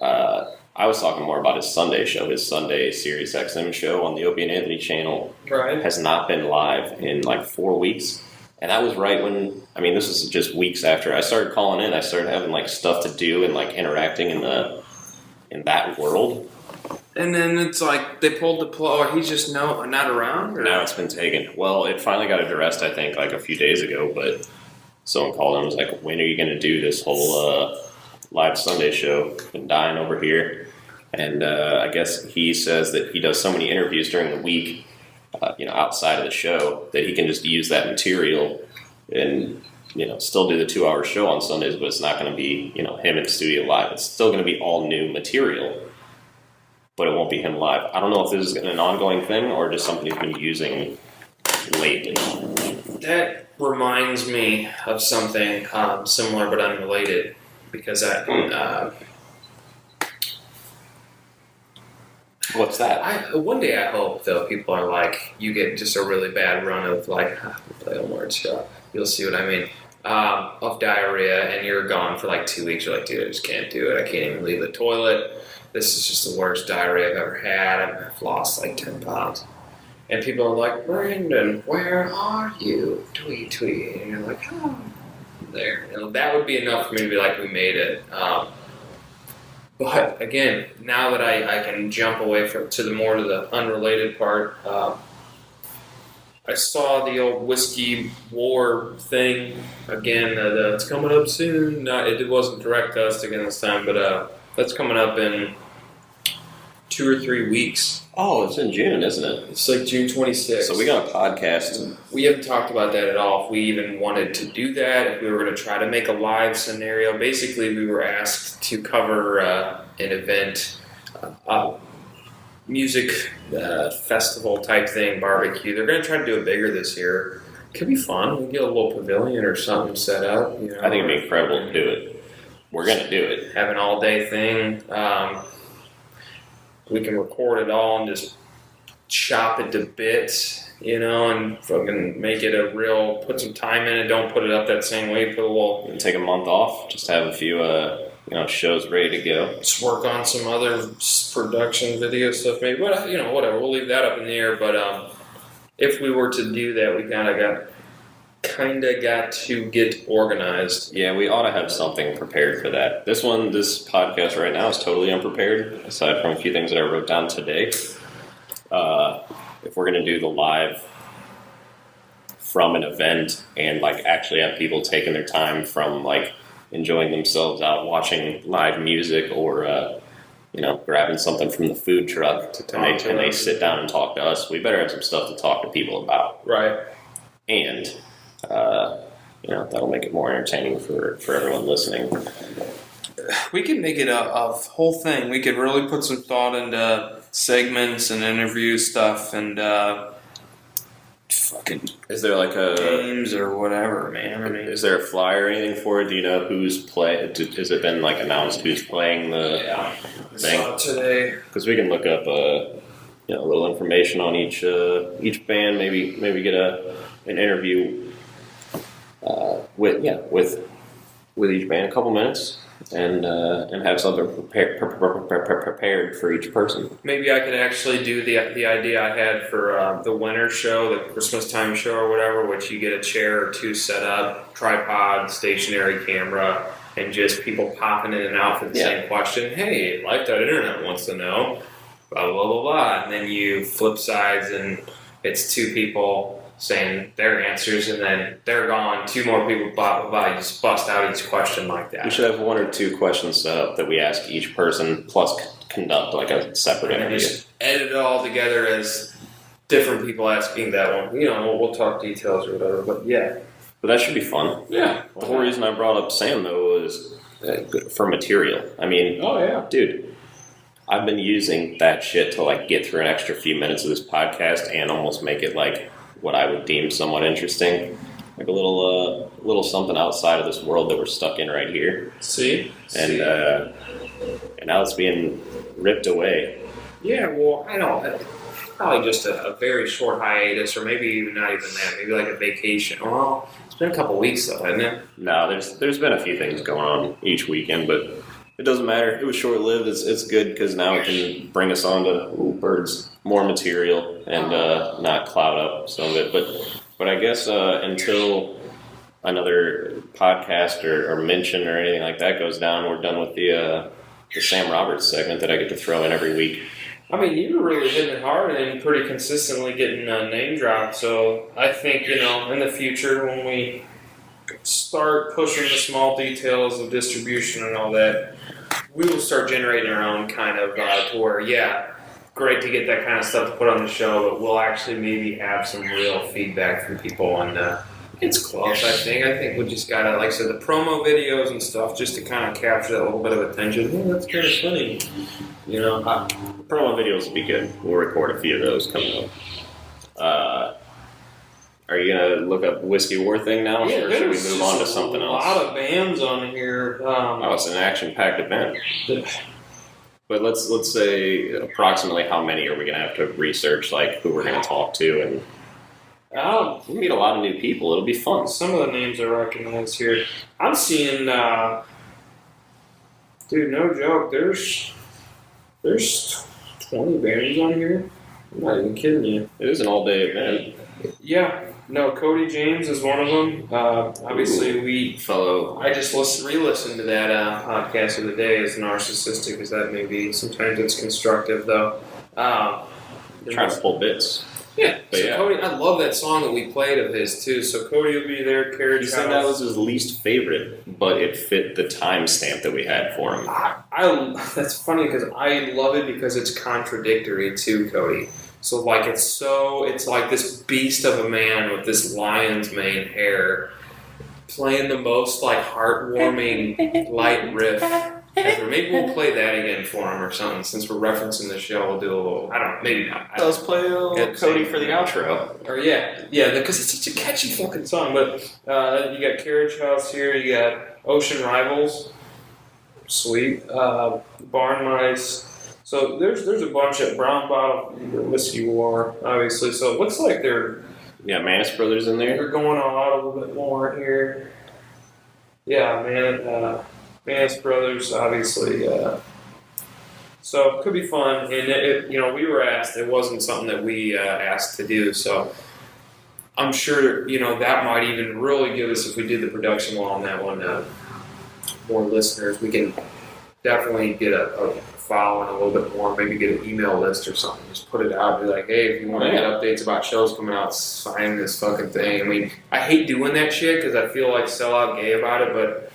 I was talking more about his Sunday show, his Sunday Sirius XM show on the Opie and Anthony channel. Right. Has not been live in like 4 weeks. And that was right when, I mean, this was just weeks after I started calling in. I started having like stuff to do and like interacting in that world. And then it's like they pulled the plug. Or he's just not around. Or? Now it's been taken. Well, it finally got addressed, I think, like a few days ago. But someone called and was like, "When are you going to do this whole live Sunday show?" Been dying over here. And I guess he says that he does so many interviews during the week. Outside of the show, that he can just use that material and, still do the 2-hour show on Sundays, but it's not going to be, him in the studio live. It's still going to be all new material, but it won't be him live. I don't know if this is an ongoing thing or just something he's been using lately. That reminds me of something similar but unrelated, because What's that? One day I hope, though, people are like, you get just a really bad run of like, play on word shop. You'll see what I mean. Of diarrhea, and you're gone for like 2 weeks. You're like, dude, I just can't do it. I can't even leave the toilet. This is just the worst diarrhea I've ever had. I've lost like 10 pounds. And people are like, Brandon, where are you? Tweet, tweet. And you're like, oh, I'm there. That would be enough for me to be like, we made it. But again, now that I can jump away to the unrelated part, I saw the old whiskey war thing again. It's coming up soon. It wasn't direct to us again this time, but that's coming up in 2 or 3 weeks. Oh, it's in June, isn't it? It's like June 26th. So we got a podcast. We haven't talked about that at all. If we even wanted to do that, if we were going to try to make a live scenario. Basically, we were asked to cover an event, music festival type thing, barbecue. They're going to try to do it bigger this year. Could be fun. We get a little pavilion or something set up. I think it'd be incredible to do it. We're going to do it. Have an all-day thing. We can record it all and just chop it to bits, and fucking make it put some time in it. Don't put it up that same way. Put a little. And take a month off. Just have a few, shows ready to go. Just work on some other production video stuff, maybe. But whatever. We'll leave that up in the air. But if we were to do that, we kind of got to get organized. Yeah, we ought to have something prepared for that. This podcast right now is totally unprepared, aside from a few things that I wrote down today. If we're going to do the live from an event and actually have people taking their time from enjoying themselves out watching live music or grabbing something from the food truck and they sit down and talk to us, we better have some stuff to talk to people about. Right. And that'll make it more entertaining for everyone listening. We could make it a whole thing. We could really put some thought into segments and interview stuff and fucking. Is there games or whatever, man? I mean, is there a flyer or anything for it? Do you know who's playing? Has it been announced who's playing the thing? I saw it today. Because we can look up a little information on each band. Maybe get an interview with each band. A couple minutes. and have something prepared for each person. Maybe I could actually do the idea I had for the winter show, the Christmas time show or whatever, which you get a chair or two set up, tripod, stationary camera, and just people popping in and out for the same question. Hey, lifeDOTinternet wants to know, blah, blah, blah, blah. And then you flip sides and it's two people saying their answers, and then they're gone. Two more people, blah, blah, blah. You just bust out each question like that. We should have 1 or 2 questions set up that we ask each person, plus conduct like a separate interview. Just edit it all together as different people asking that one. You know, we'll talk details or whatever, but yeah. But that should be fun. Yeah. The whole reason I brought up Sam, though, was for material. I mean, dude, I've been using that shit to like get through an extra few minutes of this podcast and almost make it like what I would deem somewhat interesting, like a little something outside of this world that we're stuck in right here. See? And now it's being ripped away. Yeah, well, I know. Probably just a very short hiatus, or maybe even not even that. Maybe like a vacation. Well, it's been a couple weeks though, hasn't it? No, there's been a few things going on each weekend, but it doesn't matter. It was short-lived. It's good because now it can bring us on to birds, more material, and not cloud up some of it. But I guess until another podcast or mention or anything like that goes down, we're done with the Sam Roberts segment that I get to throw in every week. I mean, you were really hitting it hard and pretty consistently getting name dropped. So I think, you know, in the future when we start pushing the small details of distribution and all that, we will start generating our own kind of to where, yeah, great to get that kind of stuff to put on the show, but we'll actually maybe have some real feedback from people, and it's close, I think. I think we just gotta, like I said, the promo videos and stuff, just to kind of capture that little bit of attention. Oh, that's kind of funny, you know. Promo videos will be good. We'll record a few of those coming up. Are you going to look up Whiskey War thing now, or should we move on to something else? A lot of bands on here. It's an action-packed event. But let's say approximately how many are we going to have to research, like who we're going to talk to, and we'll meet a lot of new people. It'll be fun. Some of the names I recognize here. I'm seeing, dude, no joke. There's 20 bands on here. I'm not even kidding you. It is an all-day event. Yeah. No, Cody James is one of them. Obviously, I just re-listened to that podcast of the day as narcissistic as that may be. Sometimes it's constructive, though. Trying to pull bits. Yeah. But so Cody, I love that song that we played of his, too. So Cody will be there, Carriage House. He said that was his least favorite, but it fit the timestamp that we had for him. That's funny because I love it because it's contradictory to Cody. So, like, it's like this beast of a man with this lion's mane hair playing the most, like, heartwarming light riff ever. Maybe we'll play that again for him or something. Since we're referencing the show, we'll do a little, I don't know, maybe not. Let's play a little Cody for the outro. Or, yeah, because it's such a catchy fucking song. But you got Carriage House here, you got Ocean Rivals, sweet, Barn Mice. So there's a bunch of Brown Bottle, Whiskey War, obviously. So it looks like they're Manis Brothers in there. They're going all out a little bit more here. Yeah, Manis Brothers, obviously. So it could be fun. And we were asked. It wasn't something that we asked to do. So I'm sure that might even really give us, if we did the production well on that one, more listeners. We can definitely get a following a little bit more, maybe get an email list or something. Just put it out, be like, hey, if you want to get updates about shows coming out, sign this fucking thing. I mean, I hate doing that shit because I feel like sellout gay about it, but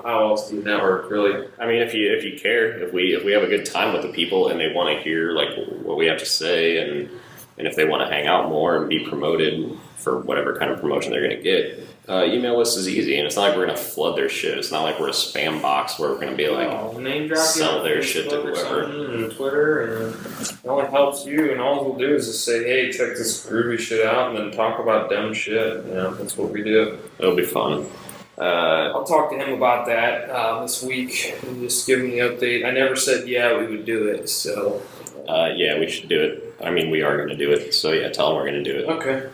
how else do you network, really? I mean, if you care, if we have a good time with the people and they want to hear like what we have to say, and if they want to hang out more and be promoted for whatever kind of promotion they're going to get, email list is easy, and it's not like we're going to flood their shit. It's not like we're a spam box where we're going to be like name drop sell their shit to whoever. And Twitter, and it only helps you. And all we'll do is just say, hey, check this groovy shit out, and then talk about dumb shit. That's what we do. It'll be fun. I'll talk to him about that this week and just give him the update. I never said we would do it, so we should do it. I mean, we are going to do it, so tell him we're going to do it. Okay.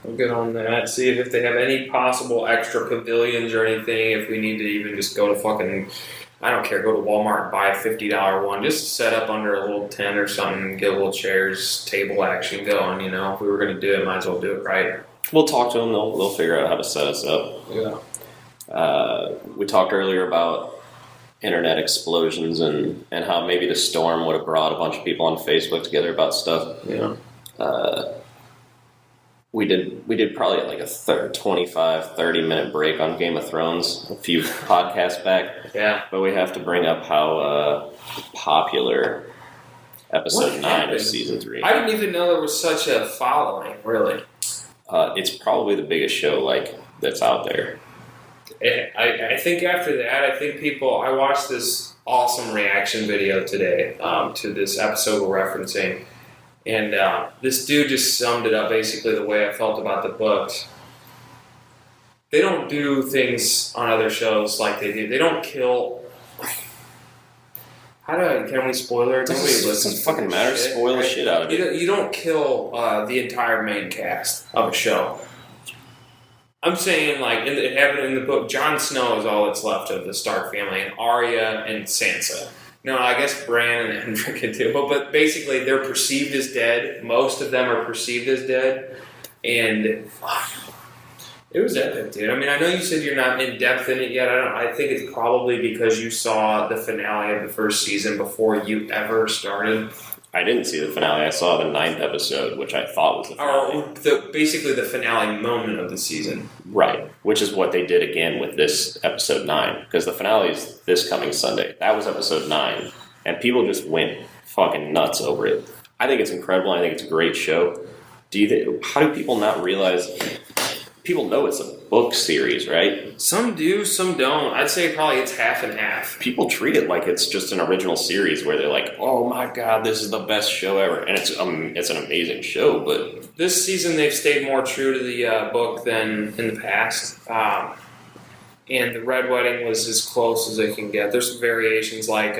We'll get on that. See if they have any possible extra pavilions or anything. If we need to even just go to fucking, I don't care, go to Walmart and buy a $50 one. Just set up under a little tent or something and get a little chairs, table action going, you know. If we were going to do it, might as well do it right. We'll talk to them. They'll figure out how to set us up. Yeah. We talked earlier about internet explosions and how maybe the storm would have brought a bunch of people on Facebook together about stuff. Yeah. We did probably like a 25-30 minute break on Game of Thrones a few podcasts back. Yeah. But we have to bring up how popular episode 9 of season 3. I didn't even know there was such a following, really. It's probably the biggest show that's out there. I think after that, I watched this awesome reaction video today to this episode we're referencing. And this dude just summed it up basically the way I felt about the books. They don't do things on other shows like they do. They don't kill. Can we spoiler it? Nobody listens. It doesn't fucking matter. Spoil the shit out of it. You don't kill the entire main cast of a show. I'm saying, like, it happened in the book. Jon Snow is all that's left of the Stark family, and Arya and Sansa. No, I guess Bran and Henrik too. But basically, they're perceived as dead. Most of them are perceived as dead. And it was epic, dude. I mean, I know you said you're not in depth in it yet. I think it's probably because you saw the finale of the first season before you ever started. I didn't see the finale. I saw the 9th episode, which I thought was the finale. Or basically the finale moment of the season. Right, which is what they did again with this episode 9, because the finale is this coming Sunday. That was episode 9, and people just went fucking nuts over it. I think it's incredible. I think it's a great show. How do people not realize? People know it's a book series, right? Some do, some don't. I'd say probably it's half and half. People treat it like it's just an original series where they're like, "Oh my god, this is the best show ever," and it's an amazing show. But this season they've stayed more true to the book than in the past, and the Red Wedding was as close as they can get. There's some variations, like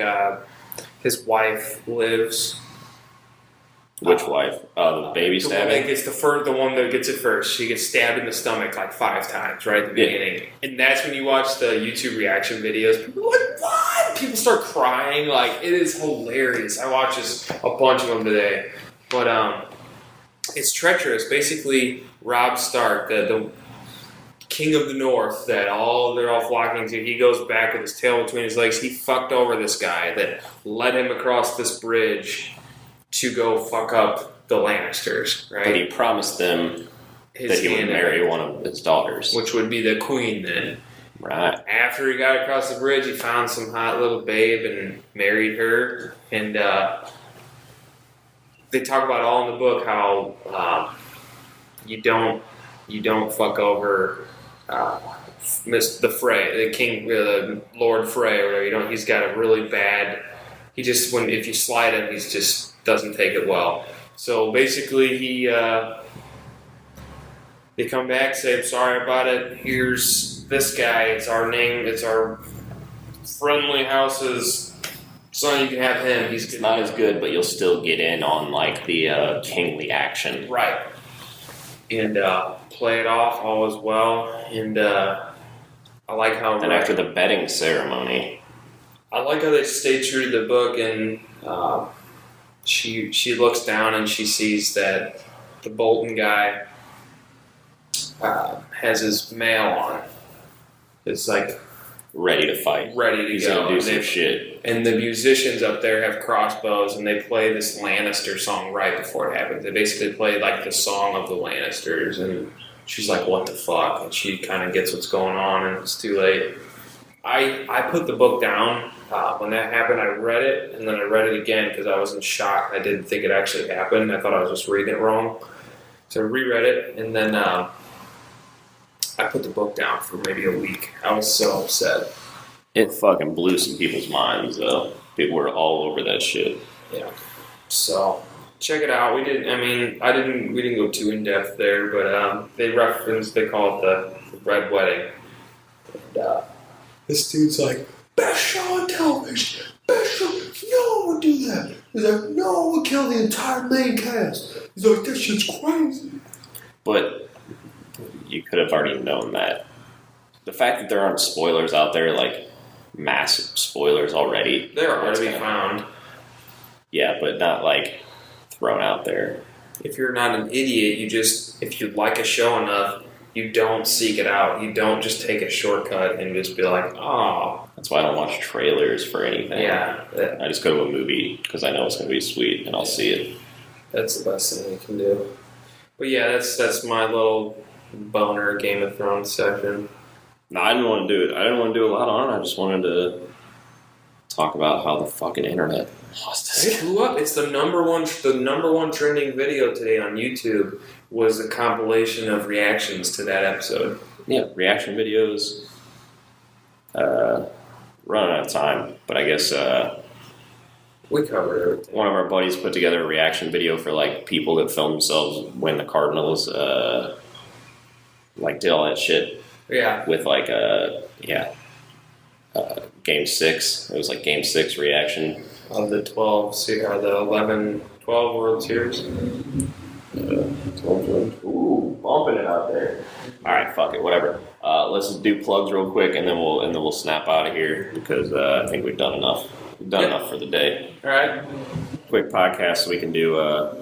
his wife lives. Which wife? The baby stabbing? The one that gets it first. She gets stabbed in the stomach like 5 times right at the beginning. And that's when you watch the YouTube reaction videos. People are like, what? People start crying. Like, it is hilarious. I watched a bunch of them today. But it's treacherous. Basically, Robb Stark, the king of the north that they're all flocking to, he goes back with his tail between his legs. He fucked over this guy that led him across this bridge to go fuck up the Lannisters, right? But he promised them that he would marry one of his daughters. Which would be the queen then. Right. After he got across the bridge, he found some hot little babe and married her. And they talk about all in the book how you don't fuck over the Frey, the king, the Lord Frey, or whatever. He's got a really bad. If you slide him, he just doesn't take it well. So basically, they come back, say, "I'm sorry about it. Here's this guy. It's our name. It's our friendly house's son. You can have him. He's not as good, but you'll still get in on like the kingly action, right?" And play it off all as well. And I like how. And after the bedding ceremony. I like how they stay true to the book, and she looks down and she sees that the Bolton guy has his mail on. It's like ready to fight, ready to He's go. Gonna do some shit. And the musicians up there have crossbows, and they play this Lannister song right before it happens. They basically play like the song of the Lannisters, and she's like, "What the fuck?" And she kind of gets what's going on, and it's too late. I put the book down. When that happened, I read it, and then I read it again because I was in shock. I didn't think it actually happened. I thought I was just reading it wrong. So I reread it, and then I put the book down for maybe a week. I was so upset. It fucking blew some people's minds, though. People were all over that shit. Yeah. So check it out. We didn't go too in depth there, but they call it the Red Wedding. And this dude's like, "Best show on television. Best show. No one would do that." He's like, "No one would kill the entire main cast." He's like, "This shit's crazy." But you could have already known that. The fact that there aren't spoilers out there, like massive spoilers already. There are to be found. Yeah, but not like thrown out there. If you're not an idiot, if you like a show enough, you don't seek it out. You don't just take a shortcut and just be like, oh. That's why I don't watch trailers for anything. Yeah. I just go to a movie because I know it's going to be sweet and I'll see it. That's the best thing you can do. But yeah, that's my little boner Game of Thrones section. No, I didn't want to do it. I didn't want to do a lot on it. I just wanted to talk about how the fucking internet lost It its. blew up. It's the number one trending video today on YouTube was a compilation of reactions to that episode. Yeah, reaction videos. Running out of time, but I guess We covered everything. one of our buddies put together a reaction video for like people that filmed themselves when the Cardinals like did all that shit Yeah. with like Game 6. It was like Game 6 reaction. Of the 12 World Series. Ooh, bumping it out there. All right, fuck it, whatever. Let's just do plugs real quick, and then we'll snap out of here because I think we've done enough. We've done enough for the day. All right. Quick podcast, so we can do a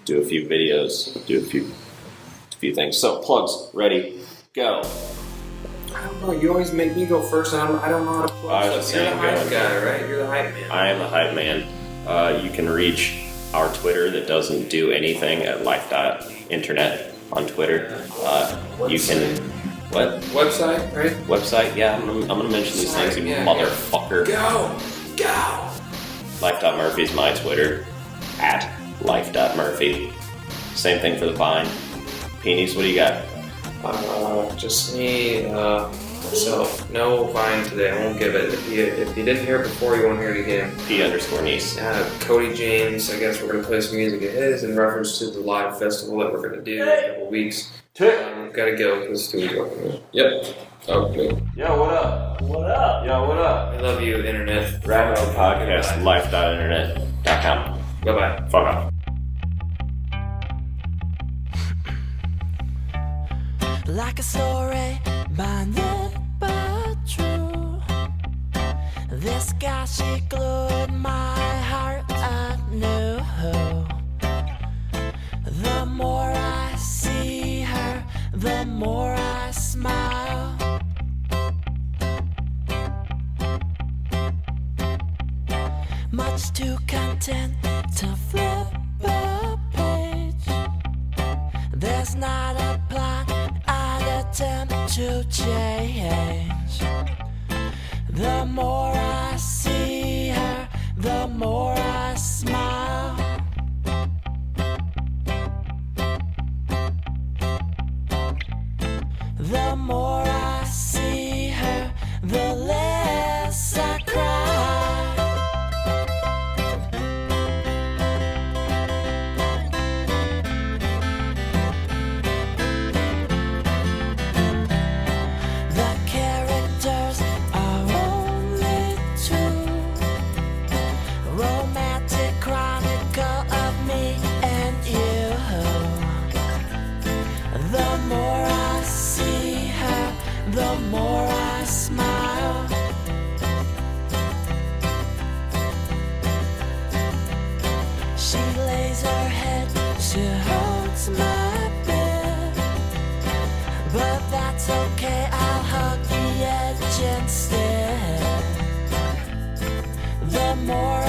few videos, do a few things. So plugs, ready, go. I don't know. You always make me go first, and I don't know how to plug I was stuff. You're the hype saying, guy, right? You're the hype man. I am the hype man. You can reach our Twitter that doesn't do anything at life.Internet on Twitter. You can what Website, right? website? Yeah, I'm gonna mention these things, you motherfucker. Go! Life.Murphy is my Twitter, at life.Murphy. Same thing for the Vine. Peonies, what do you got? Just me, myself. No Vine today. I won't give it. If you didn't hear it before, you won't hear it again. P_niece. Cody James. I guess we're gonna play some music of his in reference to the live festival that we're gonna do in a couple weeks. Gotta go because Stewie's working. Yep. Okay. Yo, what up? What up? Yo, what up? I love you, internet. Wrap up the podcast, life.internet.com. Bye bye. Fuck off. Like a story minded but true. This guy, she glued my heart anew. The more I see her, the more I smile. Much too content to flip a page. There's not a plot I'd attempt to change. The more I see her, the more I smile. The more I see her, the less I cry. The characters are only two. Romantic chronicle of me and you. The more I see her, the more I smile. She lays her head, she holds my bed. But that's okay, I'll hug the edge instead. The more